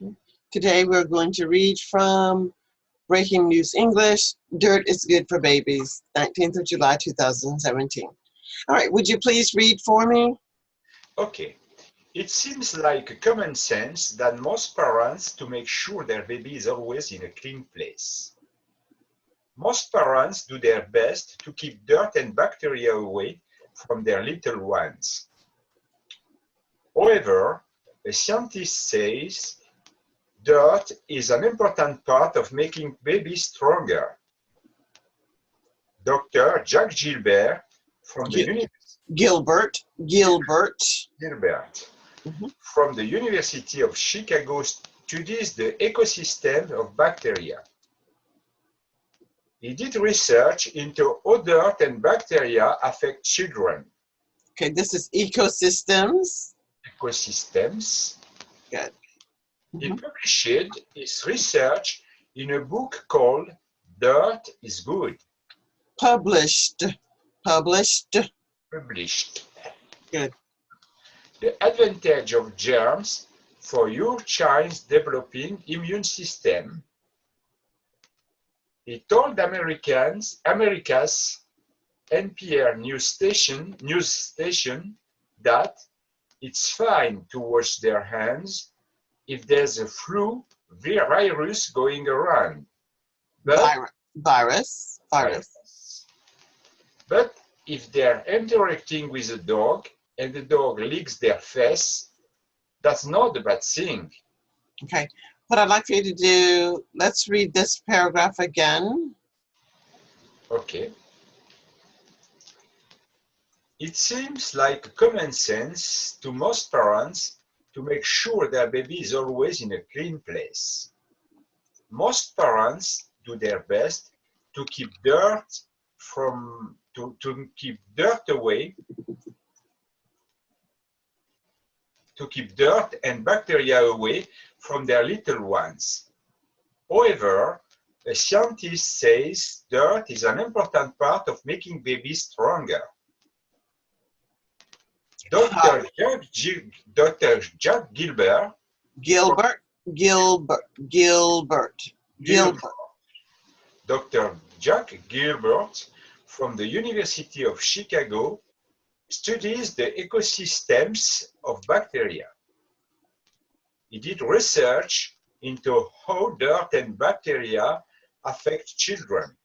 Okay. Today we're going to read from Breaking News English, Dirt is Good for Babies, 19th of July, 2017. All right, would you please read for me? Okay. It seems like common sense that most parents to make sure their baby is always in a clean place. Most parents do their best to keep dirt and bacteria away from their little ones. However, a scientist says dirt is an important part of making babies stronger. Dr. Jack Gilbert from the Gilbert. Mhm. from the University of Chicago studies the ecosystem of bacteria. He did research into how dirt and bacteria affect children. Okay, this is ecosystems. Ecosystems. Good. He published his research in a book called Dirt is Good. Published. Good. The advantage of germs for your child's developing immune system. He told America's NPR news station that it's fine to wash their hands if there's a flu virus going around. But Virus. But if they're interacting with a dog and the dog licks their face, that's not a bad thing. Okay, what I'd like for you to do, let's read this paragraph again. Okay. It seems like common sense to most parents to make sure their baby is always in a clean place. Most parents do their best to keep dirt away, to keep dirt and bacteria away from their little ones. However, a scientist says dirt is an important part of making babies stronger. Dr. Jack Gilbert. Dr. Jack Gilbert from the University of Chicago studies the ecosystems of bacteria. He did research into how dirt and bacteria affect children.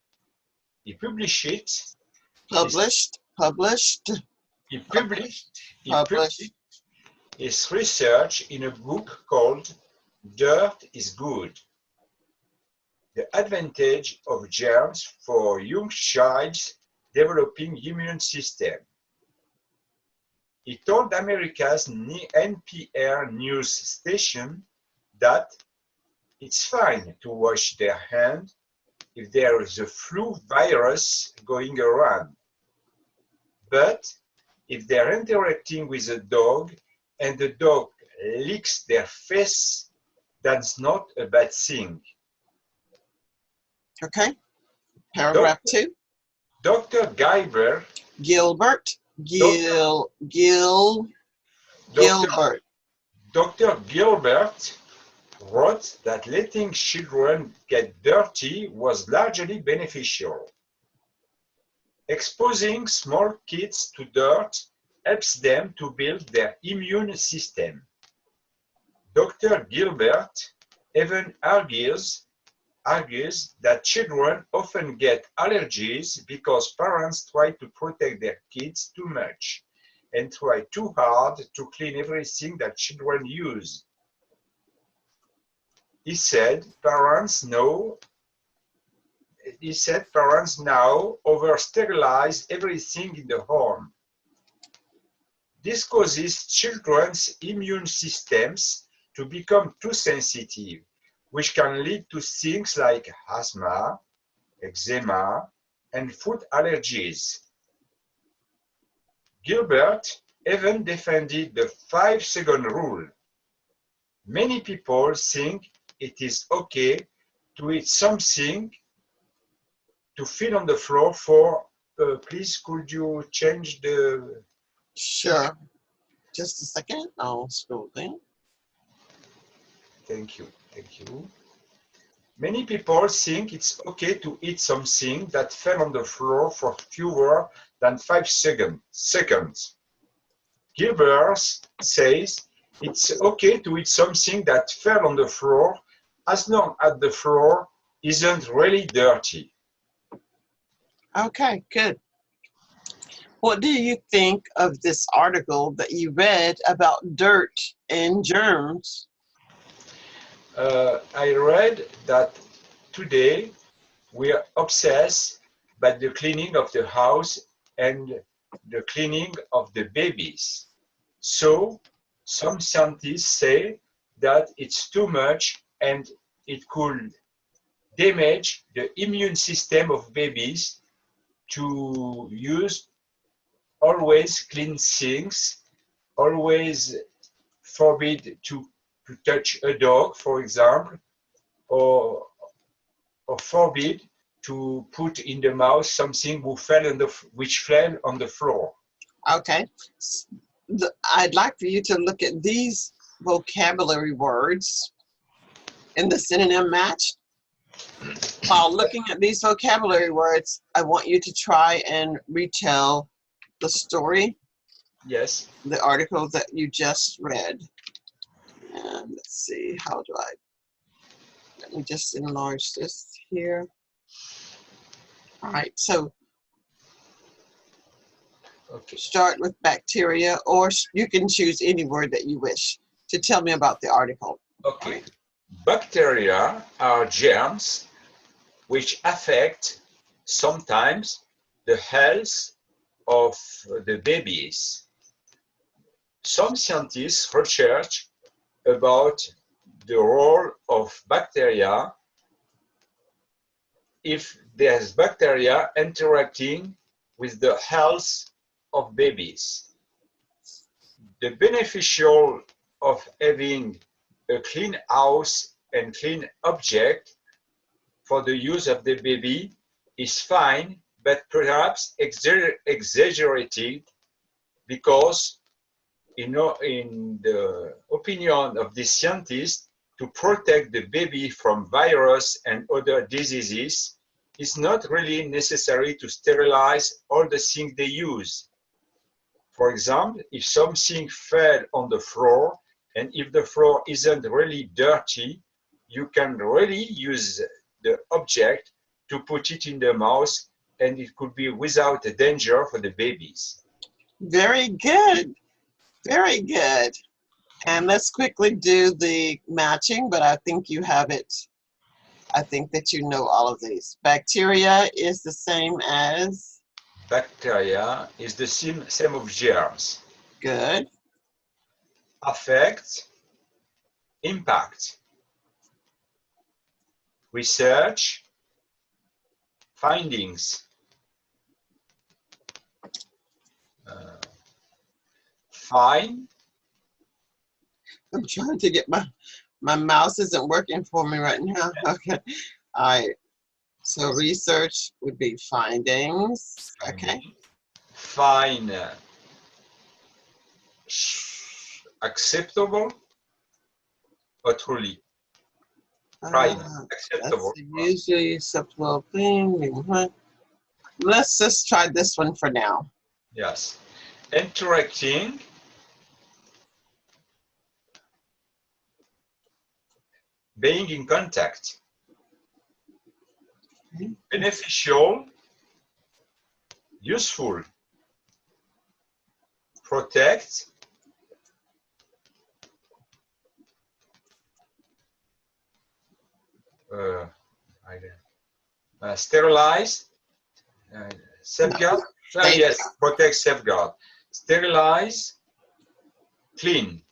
He published his research in a book called Dirt is Good. The advantage of germs for young child's developing immune system. He told America's NPR news station that it's fine to wash their hands if there is a flu virus going around. But if they're interacting with a dog and the dog licks their face, that's not a bad thing. Okay, paragraph 2. Dr. Gilbert. Dr. Gilbert wrote that letting children get dirty was largely beneficial. Exposing small kids to dirt helps them to build their immune system. Dr. Gilbert even argues that children often get allergies because parents try to protect their kids too much and try too hard to clean everything that children use. He said parents now over-sterilize everything in the home. This causes children's immune systems to become too sensitive, which can lead to things like asthma, eczema, and food allergies. Gilbert even defended the 5-second rule. Many people think it is okay to eat something to fit on the floor for, please could you change the... Sure. Just a second, I'll scroll down. Thank you. Thank you. Many people think it's okay to eat something that fell on the floor for fewer than 5 seconds. Gilbert says it's okay to eat something that fell on the floor as long as the floor isn't really dirty. Okay, good. What do you think of this article that you read about dirt and germs? I read that today we are obsessed by the cleaning of the house and the cleaning of the babies. So some scientists say that it's too much and it could damage the immune system of babies to use always clean things, always forbid to touch a dog, for example, or forbid to put in the mouth something which fell on the floor. Okay. I'd like for you to look at these vocabulary words in the synonym match. While looking at these vocabulary words, I want you to try and retell the story, Yes. the article that you just read. And let's see, let me just enlarge this here. All right, so Okay. start with bacteria, or you can choose any word that you wish to tell me about the article. Okay. Right. Bacteria are germs which affect sometimes the health of the babies. Some scientists research about the role of bacteria if there's bacteria interacting with the health of babies. The beneficial of having a clean house and clean object for the use of the baby is fine, but perhaps exaggerated because, in the opinion of this scientist, to protect the baby from virus and other diseases, it's not really necessary to sterilize all the things they use. For example, if something fell on the floor and if the floor isn't really dirty, you can really use the object to put it in the mouth and it could be without a danger for the babies. Very good. Very good. And let's quickly do the matching, but I think you have it. I think that you know all of these. Bacteria is the same as? Bacteria is the same of germs. Good. Affect, impact. Research, findings. Find. I'm trying to get my mouse isn't working for me right now. Okay. All right. So research would be findings. Okay. Find acceptable or truly. Find acceptable. That's usually acceptable thing. Let's just try this one for now. Yes. Interacting. Being in contact. Okay. Beneficial. Useful. Protect. Sterilize. Safeguard. Yes, protect, safeguard. Sterilize. Clean.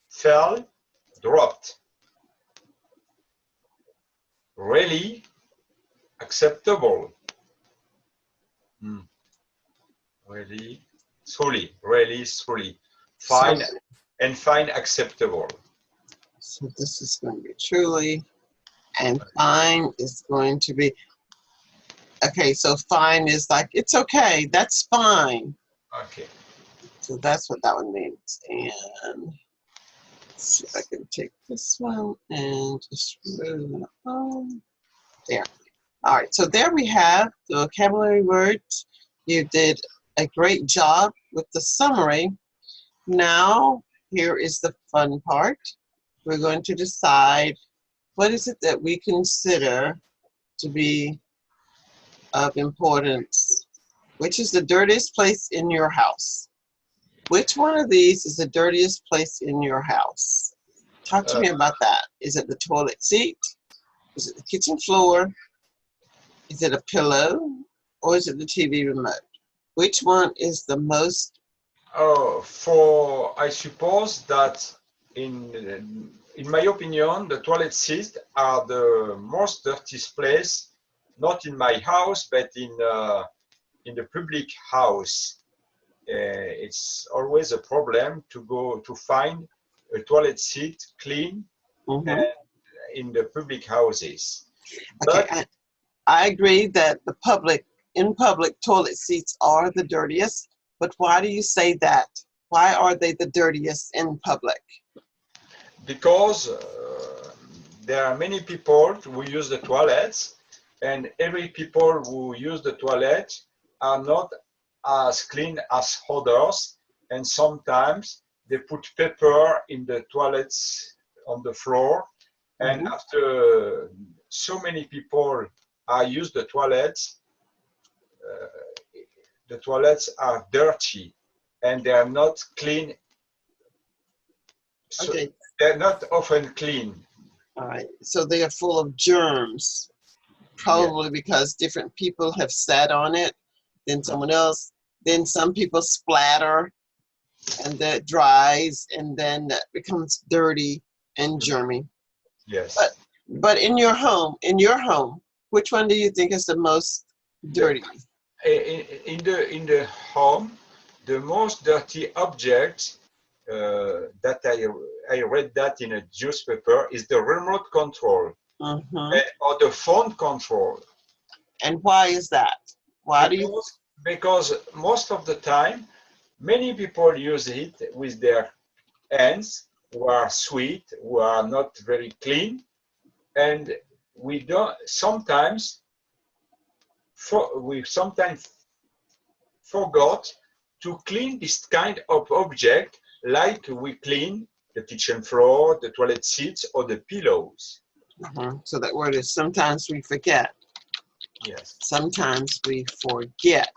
Fell. Dropped. Really acceptable. Really, truly. Fine and fine acceptable. So this is going to be truly, and fine is going to be, okay, so fine is like, it's okay, that's fine. Okay. So that's what that one means. And see if I can take this one and just move it on. There. All right, so there we have the vocabulary words. You did a great job with the summary. Now, here is the fun part. We're going to decide what is it that we consider to be of importance. Which is the dirtiest place in your house? Which one of these is the dirtiest place in your house? Talk to me about that. Is it the toilet seat? Is it the kitchen floor? Is it a pillow? Or is it the TV remote? Which one is the most? I suppose that in my opinion, the toilet seats are the most dirtiest place, not in my house, but in the public house. It's always a problem to go to find a toilet seat clean in the public houses. Okay, But I agree that in public toilet seats are the dirtiest, but why do you say that? Why are they the dirtiest in public? because there are many people who use the toilets, and every people who use the toilet are not as clean as others, and sometimes they put paper in the toilets on the floor, and after so many people use the toilets are dirty and they are not clean. So Okay. they're not often clean. All right, so they are full of germs, probably because different people have sat on it, then someone else, then some people splatter, and that dries, and then that becomes dirty and germy. Yes. But in your home, which one do you think is the most dirty? In the home, the most dirty object that I read that in a newspaper is the remote control or the phone control. And why is that? Because most of the time, many people use it with their hands, who are sweet, who are not very clean, and we sometimes forgot to clean this kind of object, like we clean the kitchen floor, the toilet seats, or the pillows. So that word is sometimes we forget. Yes. Sometimes we forget.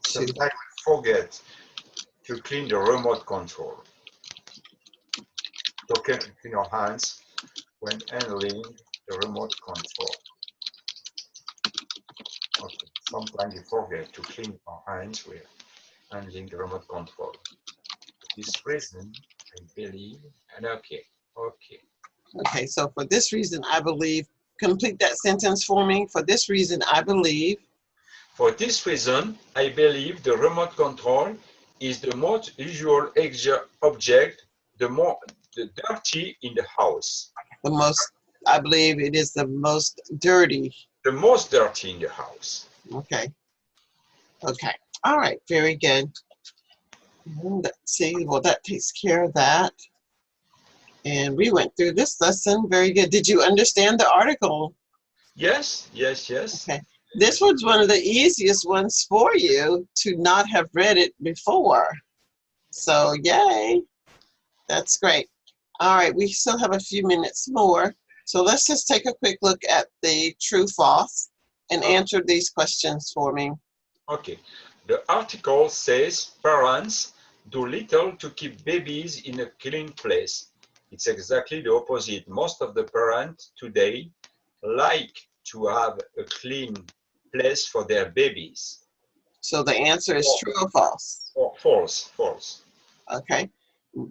Sometimes we forget to clean the remote control. To clean your hands when handling the remote control. Okay. Sometimes you forget to clean your hands with handling the remote control. For this reason, I believe, and okay. Okay, so for this reason, I believe, complete that sentence for me. For this reason, I believe. For this reason, I believe the remote control is the most usual object, the dirty in the house. I believe it is the most dirty. The most dirty in the house. Okay. All right, very good. Let's see, well, that takes care of that. And we went through this lesson. Very good. Did you understand the article? Yes. Okay. This was one of the easiest ones for you to not have read it before. So, yay. That's great. All right, we still have a few minutes more. So let's just take a quick look at the true false and answer these questions for me. Okay. The article says parents do little to keep babies in a clean place. It's exactly the opposite. Most of the parents today like to have a clean place for their babies. So the answer is true or false? Or false. Okay.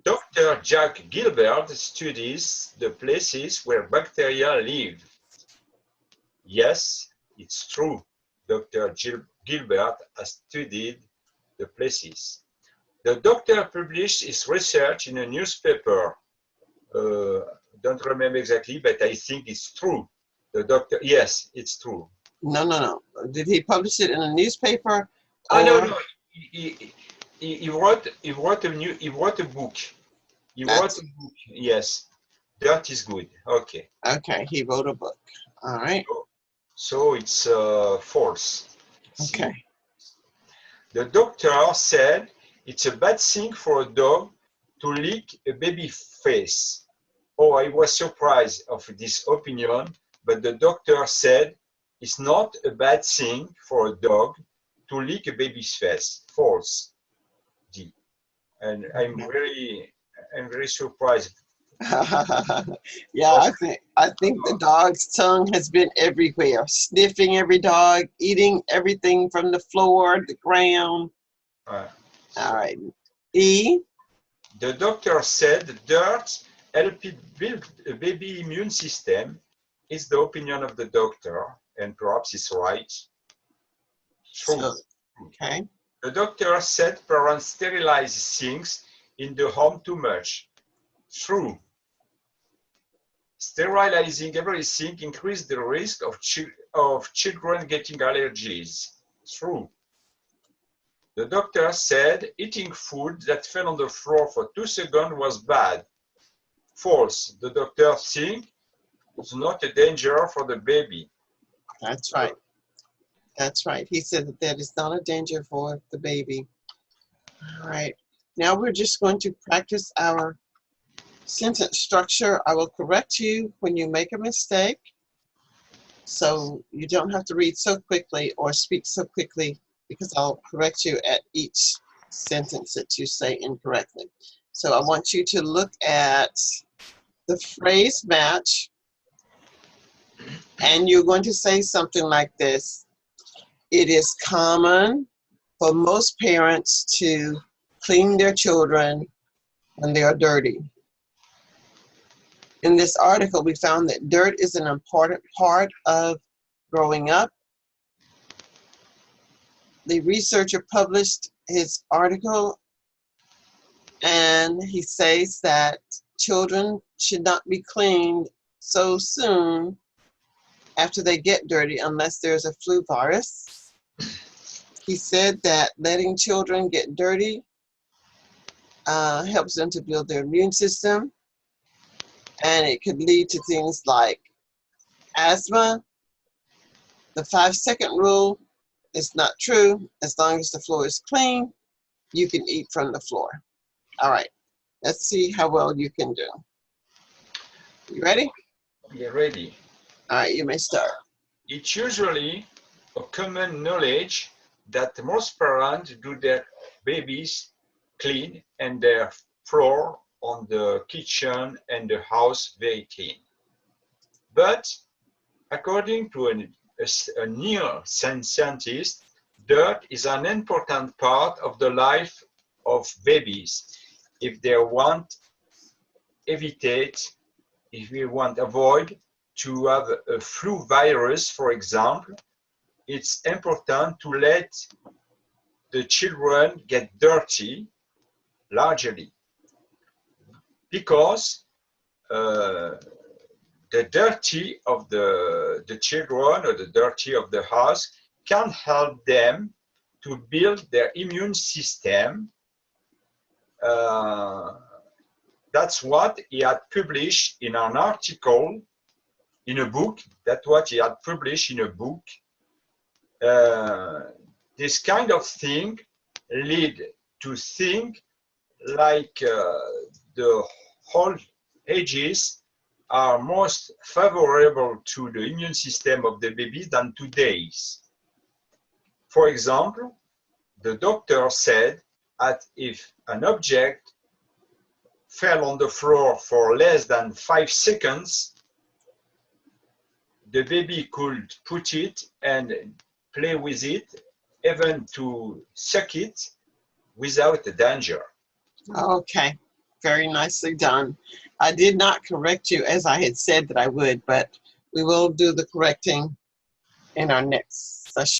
Dr. Jack Gilbert studies the places where bacteria live. Yes, it's true. Dr. Gilbert has studied the places. The doctor published his research in a newspaper. Don't remember exactly, but I think it's true. The doctor, yes, it's true. No. Did he publish it in a newspaper? No. He wrote a book. He wrote a book. Yes. Dirt is good. Okay. Okay, he wrote a book. All right. So it's false. Okay. The doctor said it's a bad thing for a dog to lick a baby face. Oh, I was surprised of this opinion, but the doctor said it's not a bad thing for a dog to lick a baby's face. False. D. And I'm very surprised. Yeah, I think the dog's tongue has been everywhere, sniffing every dog, eating everything from the floor, the ground. All right. E. The doctor said dirt helps build a baby immune system. Is the opinion of the doctor, and perhaps it's right. True. So, okay. The doctor said parents sterilize things in the home too much. True. Sterilizing everything increases the risk of children getting allergies. True. The doctor said eating food that fell on the floor for 2 seconds was bad. False. The doctor thinks it's not a danger for the baby. That's right. That's right. He said that is not a danger for the baby. All right. Now we're just going to practice our sentence structure. I will correct you when you make a mistake, so you don't have to read so quickly or speak so quickly, because I'll correct you at each sentence that you say incorrectly. So I want you to look at the phrase match, and you're going to say something like this. It is common for most parents to clean their children when they are dirty. In this article, we found that dirt is an important part of growing up. The researcher published his article, and he says that children should not be cleaned so soon after they get dirty unless there's a flu virus. He said that letting children get dirty helps them to build their immune system, and it could lead to things like asthma. The 5-second rule is not true. As long as the floor is clean, you can eat from the floor. All right, let's see how well you can do. You ready? Yeah, ready. All right, you may start. It's usually a common knowledge that most parents do their babies clean and their floor on the kitchen and the house very clean. But according to a new scientist, dirt is an important part of the life of babies. If they want avoid to have a flu virus, for example, it's important to let the children get dirty largely, because the dirty of the children or the dirty of the house can help them to build their immune system. That's what he had published in an article, in a book. That's what he had published in a book. This kind of thing lead to think like the whole ages are most favorable to the immune system of the baby than today's. For example, the doctor said that if an object fell on the floor for less than 5 seconds, the baby could put it and play with it, even to suck it without danger. Okay, very nicely done. I did not correct you as I had said that I would, but we will do the correcting in our next session.